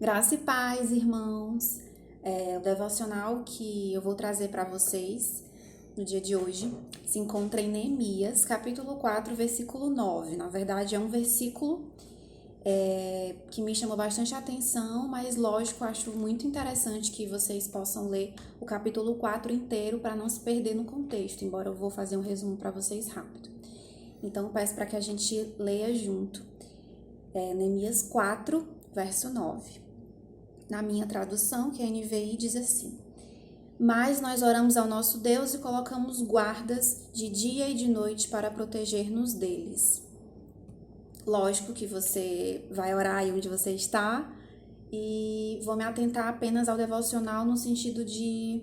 Graça e paz, irmãos. O devocional que eu vou trazer para vocês no dia de hoje se encontra em Neemias, capítulo 4, versículo 9. Na verdade, é um versículo que me chamou bastante atenção, mas lógico, acho muito interessante que vocês possam ler o capítulo 4 inteiro para não se perder no contexto, embora eu vou fazer um resumo para vocês rápido. Então, eu peço para que a gente leia junto. Neemias 4, verso 9. Na minha tradução, que é a NVI, diz assim: Mas nós oramos ao nosso Deus e colocamos guardas de dia e de noite para proteger-nos deles. Lógico que você vai orar aí onde você está, e vou me atentar apenas ao devocional no sentido de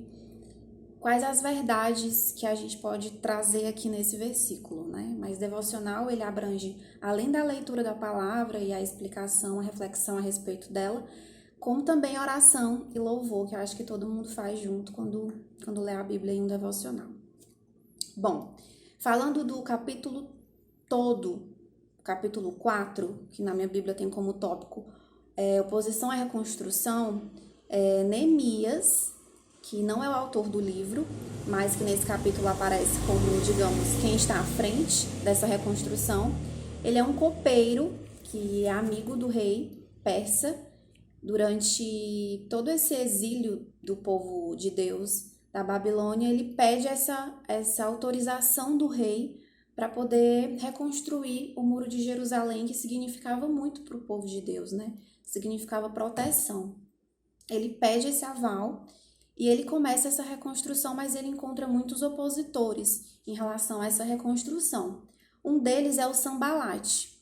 quais as verdades que a gente pode trazer aqui nesse versículo, né? Mas devocional, ele abrange, além da leitura da palavra e a explicação, a reflexão a respeito dela, como também oração e louvor, que eu acho que todo mundo faz junto quando lê a Bíblia em um devocional. Bom, falando do capítulo todo, capítulo 4, que na minha Bíblia tem como tópico oposição à reconstrução, Neemias, que não é o autor do livro, mas que nesse capítulo aparece como, digamos, quem está à frente dessa reconstrução. Ele é um copeiro que é amigo do rei persa. Durante todo esse exílio do povo de Deus da Babilônia, ele pede essa autorização do rei para poder reconstruir o muro de Jerusalém, que significava muito para o povo de Deus, né? Significava proteção. Ele pede esse aval e ele começa essa reconstrução, mas ele encontra muitos opositores em relação a essa reconstrução. Um deles é o Sambalate,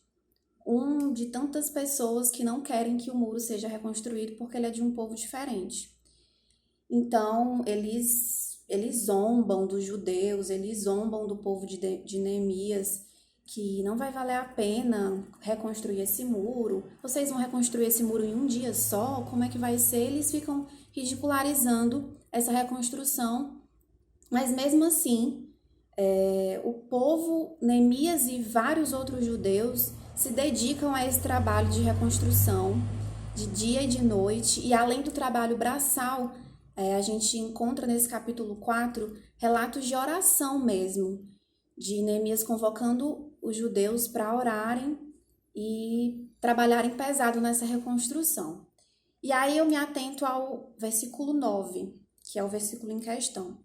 um de tantas pessoas que não querem que o muro seja reconstruído porque ele é de um povo diferente. Então, eles zombam dos judeus, eles zombam do povo de Neemias, que não vai valer a pena reconstruir esse muro. Vocês vão reconstruir esse muro em um dia só? Como é que vai ser? Eles ficam ridicularizando essa reconstrução, mas mesmo assim, o povo, Neemias e vários outros judeus se dedicam a esse trabalho de reconstrução de dia e de noite, e além do trabalho braçal, a gente encontra nesse capítulo 4 relatos de oração mesmo, de Neemias convocando os judeus para orarem e trabalharem pesado nessa reconstrução. E aí eu me atento ao versículo 9, que é o versículo em questão.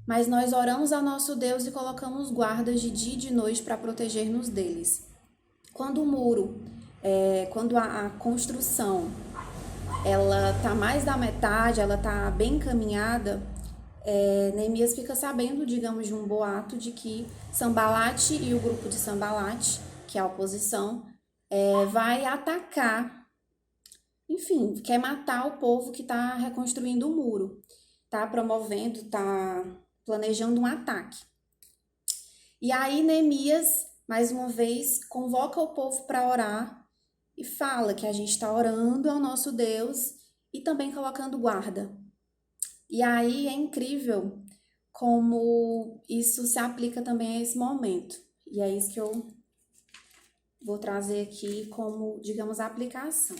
Mas nós oramos ao nosso Deus e colocamos guardas de dia e de noite para proteger-nos deles. Quando o muro, quando a construção, ela tá mais da metade, ela tá bem encaminhada, Neemias fica sabendo, digamos, de um boato de que Sambalate e o grupo de Sambalate, que é a oposição, vai atacar, enfim, quer matar o povo que está reconstruindo o muro, tá promovendo, tá planejando um ataque. E aí Neemias, mais uma vez, convoca o povo para orar e fala que a gente está orando ao nosso Deus e também colocando guarda. E aí é incrível como isso se aplica também a esse momento. E é isso que eu vou trazer aqui como, digamos, aplicação.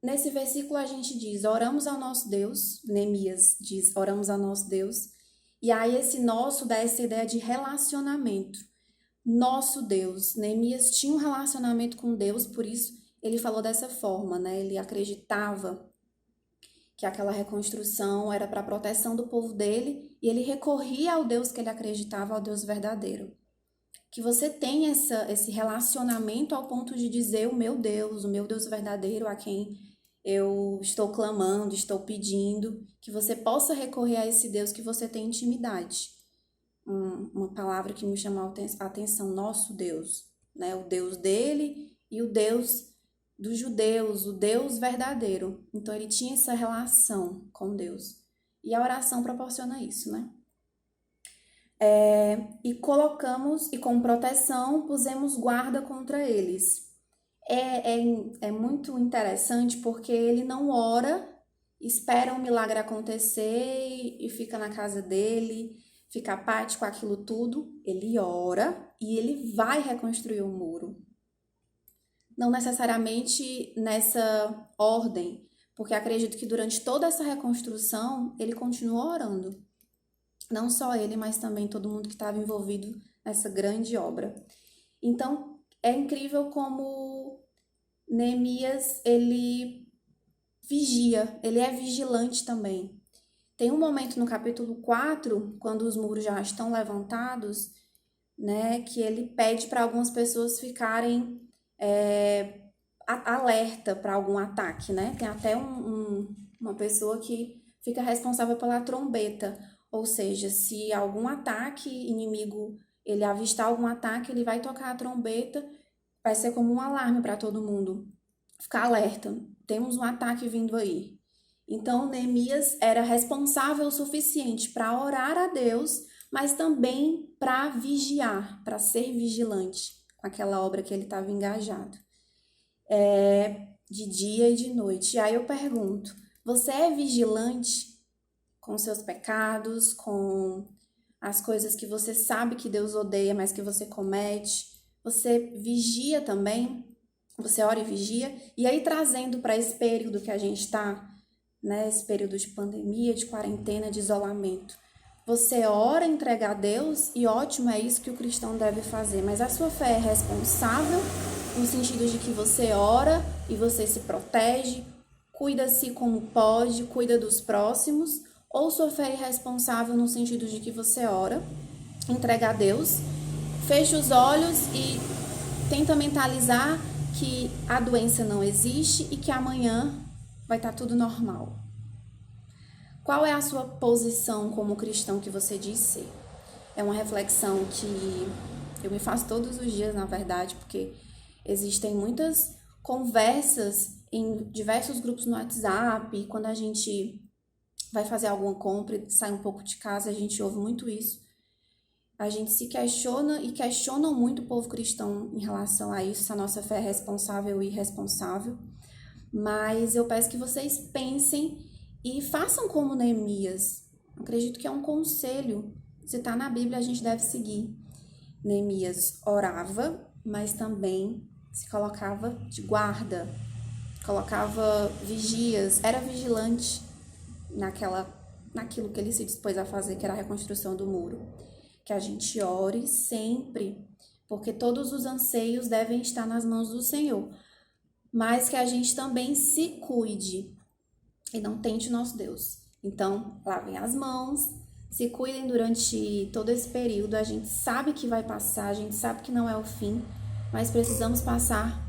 Nesse versículo a gente diz, oramos ao nosso Deus, Neemias diz, oramos ao nosso Deus, e aí esse nosso dá essa ideia de relacionamento. Nosso Deus, Neemias tinha um relacionamento com Deus, por isso ele falou dessa forma, né? Ele acreditava que aquela reconstrução era para a proteção do povo dele, e ele recorria ao Deus que ele acreditava, ao Deus verdadeiro. Que você tenha esse relacionamento ao ponto de dizer o meu Deus verdadeiro, a quem eu estou clamando, estou pedindo, que você possa recorrer a esse Deus que você tem intimidade. Uma palavra que me chamou a atenção, nosso Deus, né? O Deus dele e o Deus dos judeus, o Deus verdadeiro. Então ele tinha essa relação com Deus. E a oração proporciona isso, né? E colocamos, e com proteção, pusemos guarda contra eles. É muito interessante porque ele não ora, espera um milagre acontecer e fica na casa dele, fica apático aquilo tudo. Ele ora e ele vai reconstruir o muro. não necessariamente nessa ordem, porque acredito que durante toda essa reconstrução ele continuou orando. Não só ele, mas também todo mundo que estava envolvido nessa grande obra. Então, é incrível como Neemias, ele vigia, ele é vigilante também. Tem um momento no capítulo 4, quando os muros já estão levantados, né, que ele pede para algumas pessoas ficarem alerta para algum ataque, né? Tem até uma pessoa que fica responsável pela trombeta, ou seja, se algum ataque inimigo, ele avistar algum ataque, ele vai tocar a trombeta, vai ser como um alarme para todo mundo ficar alerta, temos um ataque vindo aí. Então, Neemias era responsável o suficiente para orar a Deus, mas também para vigiar, para ser vigilante com aquela obra que ele estava engajado. De dia e de noite. E aí eu pergunto, você é vigilante com seus pecados, com as coisas que você sabe que Deus odeia, mas que você comete? Você vigia também? Você ora e vigia? E aí, trazendo para esse período que a gente está, né, esse período de pandemia, de quarentena, de isolamento, você ora, entrega a Deus, e ótimo, é isso que o cristão deve fazer, mas a sua fé é responsável, no sentido de que você ora e você se protege, cuida-se como pode, cuida dos próximos, ou sua fé é irresponsável no sentido de que você ora, entrega a Deus, fecha os olhos e tenta mentalizar que a doença não existe e que amanhã vai estar tudo normal. Qual é a sua posição como cristão que você diz ser? É uma reflexão que eu me faço todos os dias, na verdade, porque existem muitas conversas em diversos grupos no WhatsApp, e quando a gente vai fazer alguma compra e sai um pouco de casa, a gente ouve muito isso. A gente se questiona e questionam muito o povo cristão em relação a isso, se a nossa fé é responsável ou irresponsável. Mas eu peço que vocês pensem e façam como Neemias. Acredito que é um conselho. Se está na Bíblia, a gente deve seguir. Neemias orava, mas também se colocava de guarda, colocava vigias, era vigilante naquilo que ele se dispôs a fazer, que era a reconstrução do muro. Que a gente ore sempre, porque todos os anseios devem estar nas mãos do Senhor, mas que a gente também se cuide e não tente o nosso Deus. Então, lavem as mãos, se cuidem durante todo esse período. A gente sabe que vai passar, a gente sabe que não é o fim, mas precisamos passar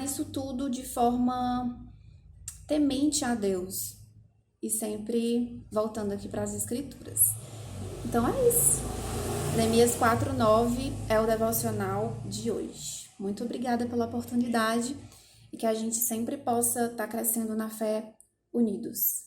isso tudo de forma temente a Deus e sempre voltando aqui para as Escrituras. Então é isso. Neemias 4:9 é o devocional de hoje. Muito obrigada pela oportunidade e que a gente sempre possa estar crescendo na fé unidos.